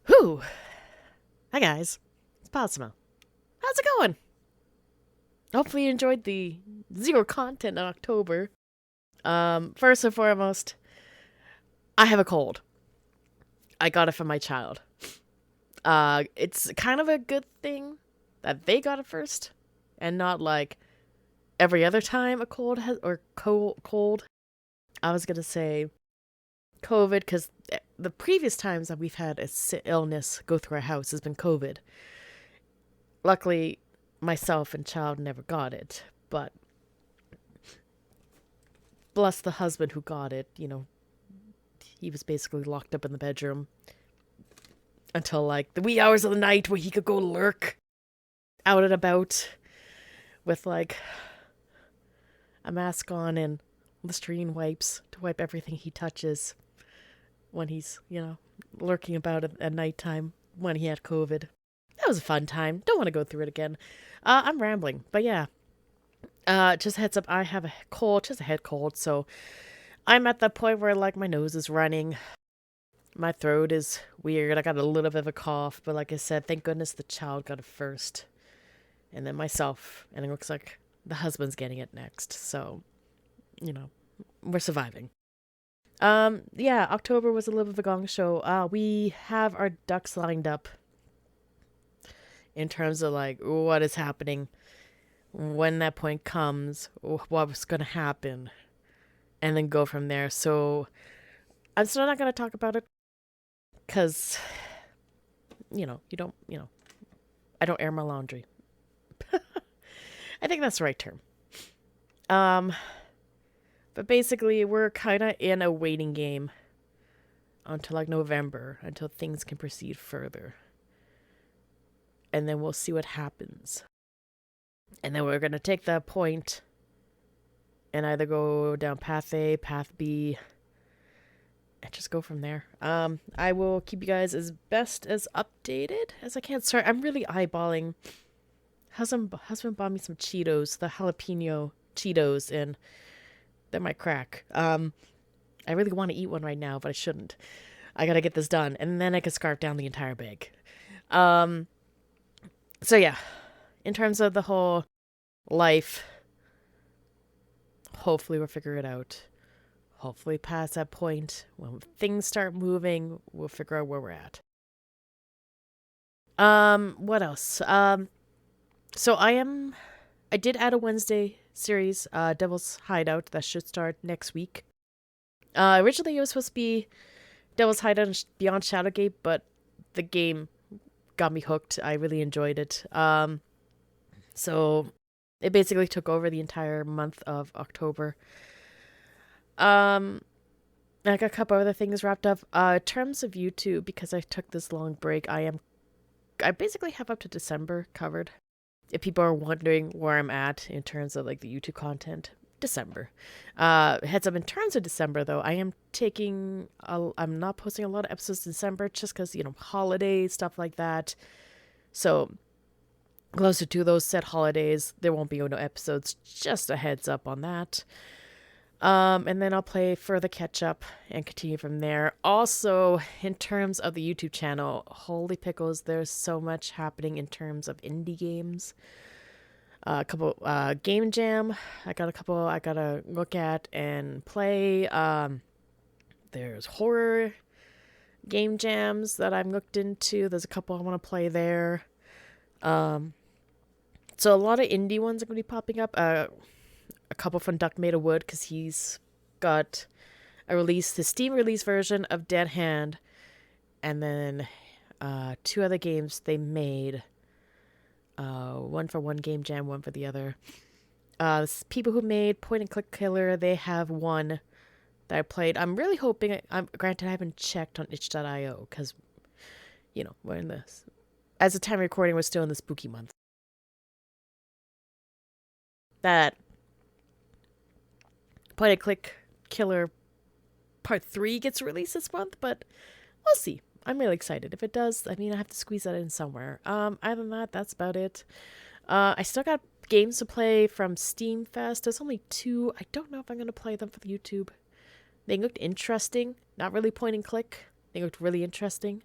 Whew. Hi guys, it's Posimo. How's it going? Hopefully you enjoyed the zero content in October. First and foremost, I have a cold. I got it from my child. It's kind of a good thing that they got it first, and not like every other time a cold has or cold. I was gonna say COVID because the previous times that we've had a illness go through our house has been COVID. Luckily, myself and child never got it, but bless the husband who got it. He was basically locked up in the bedroom until like the wee hours of the night where he could go lurk out and about with like a mask on and Listerine wipes to wipe everything he touches when he's, lurking about at nighttime when he had COVID. That was a fun time. Don't want to go through it again. I'm rambling, but yeah. Just a heads up, I have a cold, just a head cold, so I'm at that point where like my nose is running, my throat is weird. I got a little bit of a cough, but like I said, thank goodness the child got it first, and then myself, and it looks like the husband's getting it next. So, you know, we're surviving. Yeah, October was a little bit of a gong show. We have our ducks lined up in terms of like what is happening when that point comes, what's gonna happen, and then go from there. So I'm still not gonna talk about it because you don't I don't air my laundry. I think that's the right term. Um, but basically, we're kind of in a waiting game until like November until things can proceed further, and then we'll see what happens. And then we're gonna take that point and either go down path A, path B, and just go from there. I will keep you guys as best as updated as I can. Sorry, I'm really eyeballing. Husband bought me some Cheetos, the jalapeno Cheetos, and they might crack. I really want to eat one right now, but I shouldn't. I gotta get this done, and then I can scarf down the entire bag. Um, so yeah, in terms of the whole life, hopefully we'll figure it out. Hopefully past that point, when things start moving, we'll figure out where we're at. What else? So I did add a Wednesday series, Devil's Hideout, that should start next week. Originally it was supposed to be Devil's Hideout and Beyond Shadowgate, but the game got me hooked. I really enjoyed it. So it basically took over the entire month of October. Um, I got a couple other things wrapped up. In terms of YouTube, because I took this long break, I basically have up to December covered. If people are wondering where I'm at in terms of like the YouTube content, December. Heads up, in terms of December though, I'm not posting a lot of episodes in December just because holidays, stuff like that. So closer to those set holidays, there won't be no episodes. Just a heads up on that. And then I'll play further catch up and continue from there. Also, in terms of the YouTube channel, holy pickles, there's so much happening in terms of indie games. A couple game jam. I got a couple I gotta look at and play. There's horror game jams that I'm looked into. There's a couple I want to play there. Um, so a lot of indie ones are gonna be popping up. A couple from Duck Made of Wood because he's got his Steam release version of Dead Hand, and then two other games they made. One for one game jam, one for the other. People who made Point and Click Killer, they have one that I played. I'm really hoping. Granted, I haven't checked on itch.io because we're in this. As the time of recording, we're still in the spooky month. That Point and Click Killer Part 3 gets released this month, but we'll see. I'm really excited. If it does, I have to squeeze that in somewhere. Other than that, that's about it. I still got games to play from Steam Fest. There's only two. I don't know if I'm going to play them for the YouTube. They looked interesting. Not really point and click. They looked really interesting.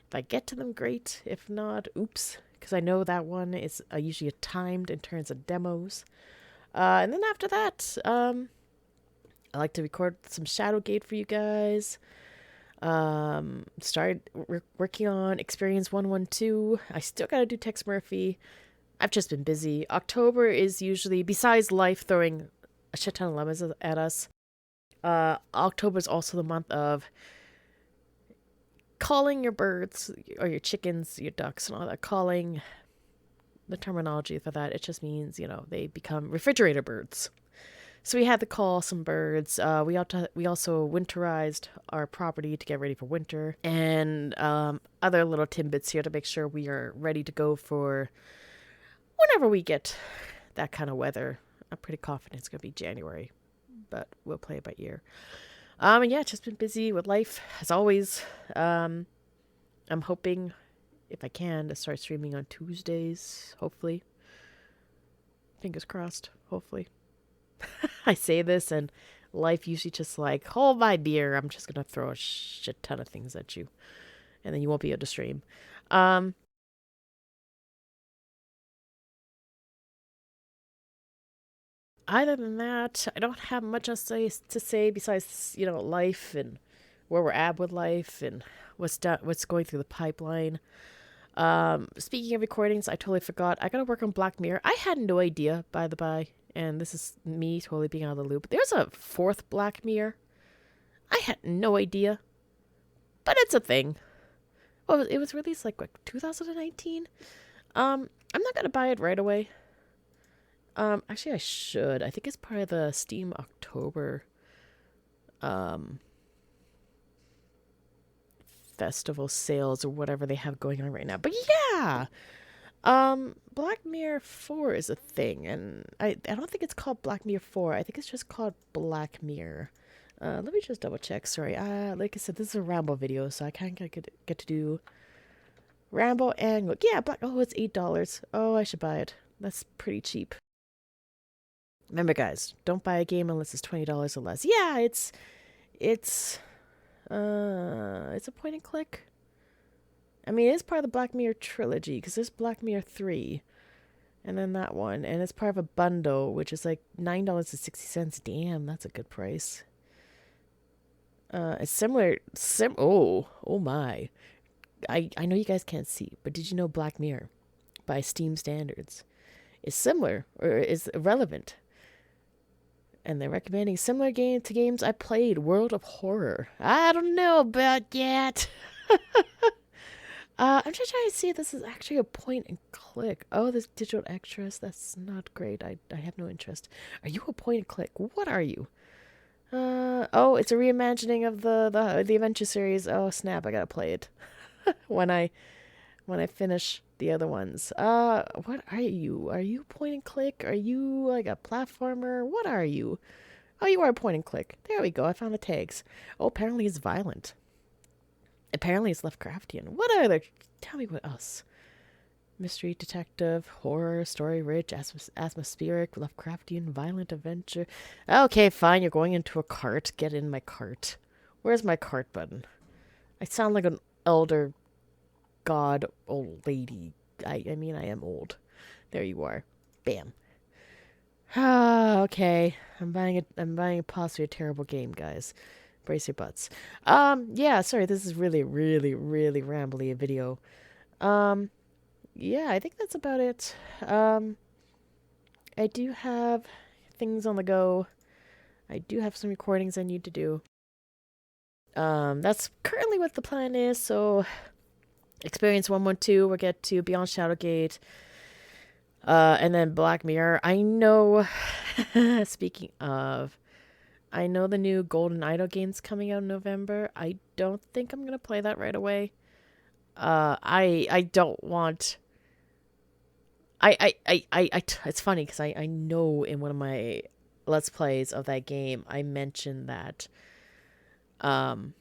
If I get to them, great. If not, oops. Because I know that one is usually timed in terms of demos. And then after that, I like to record some Shadowgate for you guys. Started working on Experience 112. I still gotta do Tex Murphy. I've just been busy. October is usually, besides life throwing a shit ton of lemons at us, October is also the month of calling your birds, or your chickens, your ducks, and all that. Calling, the terminology for that, it just means, they become refrigerator birds. So we had to call some birds. We also winterized our property to get ready for winter, and other little tidbits here to make sure we are ready to go for whenever we get that kind of weather. I'm pretty confident it's gonna be January, but we'll play it by ear. And yeah, just been busy with life as always. I'm hoping, if I can, to start streaming on Tuesdays. Hopefully, fingers crossed. Hopefully. I say this and life usually just like, hold my beer. I'm just going to throw a shit ton of things at you. And then you won't be able to stream. Other than that, I don't have much else to say besides, life and where we're at with life and what's going through the pipeline. Speaking of recordings, I totally forgot. I got to work on Black Mirror. I had no idea, by the by. And this is me totally being out of the loop. There's a 4th Black Mirror. I had no idea. But it's a thing. Well, it was released like, what, 2019? I'm not going to buy it right away. Actually, I should. I think it's part of the Steam October festival sales or whatever they have going on right now. But yeah! Black Mirror 4 is a thing, and I don't think it's called Black Mirror 4. I think it's just called Black Mirror. Let me just double check. Sorry. Like I said, this is a Rambo video, so I can't get to do Rambo and look. Yeah, oh, it's $8. Oh, I should buy it. That's pretty cheap. Remember, guys, don't buy a game unless it's $20 or less. Yeah, it's a point and click. I mean, it's part of the Black Mirror trilogy, because there's Black Mirror 3, and then that one, and it's part of a bundle, which is like $9.60. Damn, that's a good price. It's similar, oh my. I know you guys can't see, but did you know Black Mirror, by Steam standards, is similar, or is relevant? And they're recommending similar to games I played, World of Horror. I don't know about that. I'm just trying to see if this is actually a point and click. Oh, this digital extras. That's not great. I have no interest. Are you a point and click? What are you? Oh, it's a reimagining of the adventure series. Oh, snap. I gotta play it. when I finish the other ones. What are you? Are you point and click? Are you like a platformer? What are you? Oh, you are a point and click. There we go. I found the tags. Oh, apparently it's violent. Apparently it's Lovecraftian. What other? Tell me what else. Mystery, detective, horror, story rich, atmospheric, Lovecraftian, violent adventure. Okay, fine. You're going into a cart. Get in my cart. Where's my cart button? I sound like an elder god old lady. I mean, I am old. There you are. Bam. Okay. I'm buying possibly a terrible game, guys. Brace your butts. Yeah, sorry, this is really, really, really rambly a video. Yeah, I think that's about it. I do have things on the go. I do have some recordings I need to do. That's currently what the plan is, so Experience 112, we'll get to Beyond Shadowgate, and then Black Mirror. I know, speaking of, I know the new Golden Idol game's coming out in November. I don't think I'm gonna play that right away. I don't want. It's funny because I know in one of my Let's Plays of that game I mentioned that, the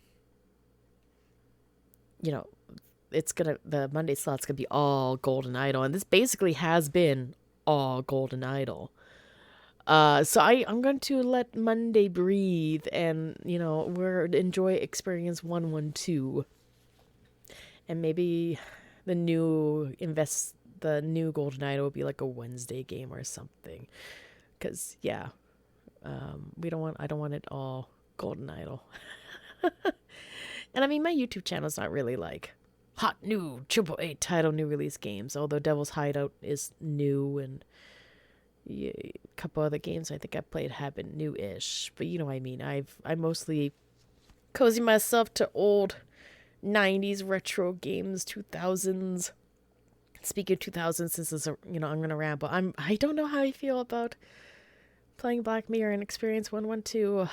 Monday slot's gonna be all Golden Idol, and this basically has been all Golden Idol. So I'm going to let Monday breathe and, we're enjoy Experience 112. And maybe the new Golden Idol will be like a Wednesday game or something. Cause yeah, I don't want it all Golden Idol. And I mean, my YouTube channel is not really like hot new AAA title new release games. Although Devil's Hideout is new, and yeah, a couple other games I think I played have been new-ish. But you know what I mean. I mostly cozy myself to old 90s retro games, 2000s. Speaking of 2000s, since this is I'm gonna ramble. I don't know how I feel about playing Black Mirror and Experience 112.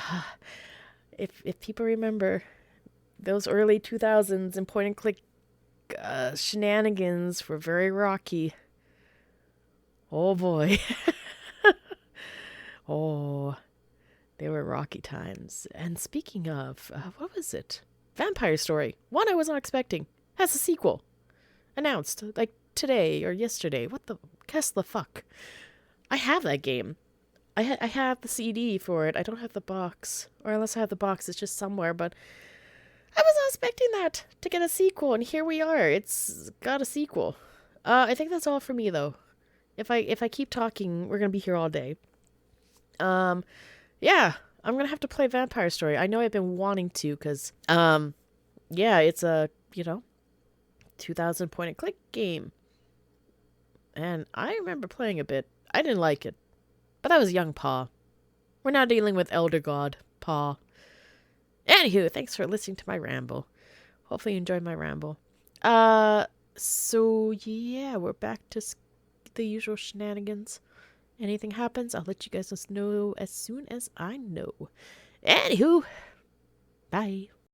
If people remember those early 2000s and point and click shenanigans were very rocky. Oh boy. Oh, they were rocky times. And speaking of, what was it? Vampire Story. One I was not expecting. Has a sequel. Announced, like, today or yesterday. What the... Guess the fuck. I have that game. I have the CD for it. I don't have the box. Or unless I have the box, it's just somewhere. But I was not expecting that to get a sequel. And here we are. It's got a sequel. I think that's all for me, though. If I keep talking, we're going to be here all day. Yeah, I'm gonna have to play Vampire Story. I know I've been wanting to, cause, yeah, it's a, 2000 point and click game. And I remember playing a bit. I didn't like it. But that was young Pa. We're now dealing with Elder God, Pa. Anywho, thanks for listening to my ramble. Hopefully you enjoyed my ramble. So yeah, we're back to the usual shenanigans. Anything happens, I'll let you guys know as soon as I know. Anywho, bye.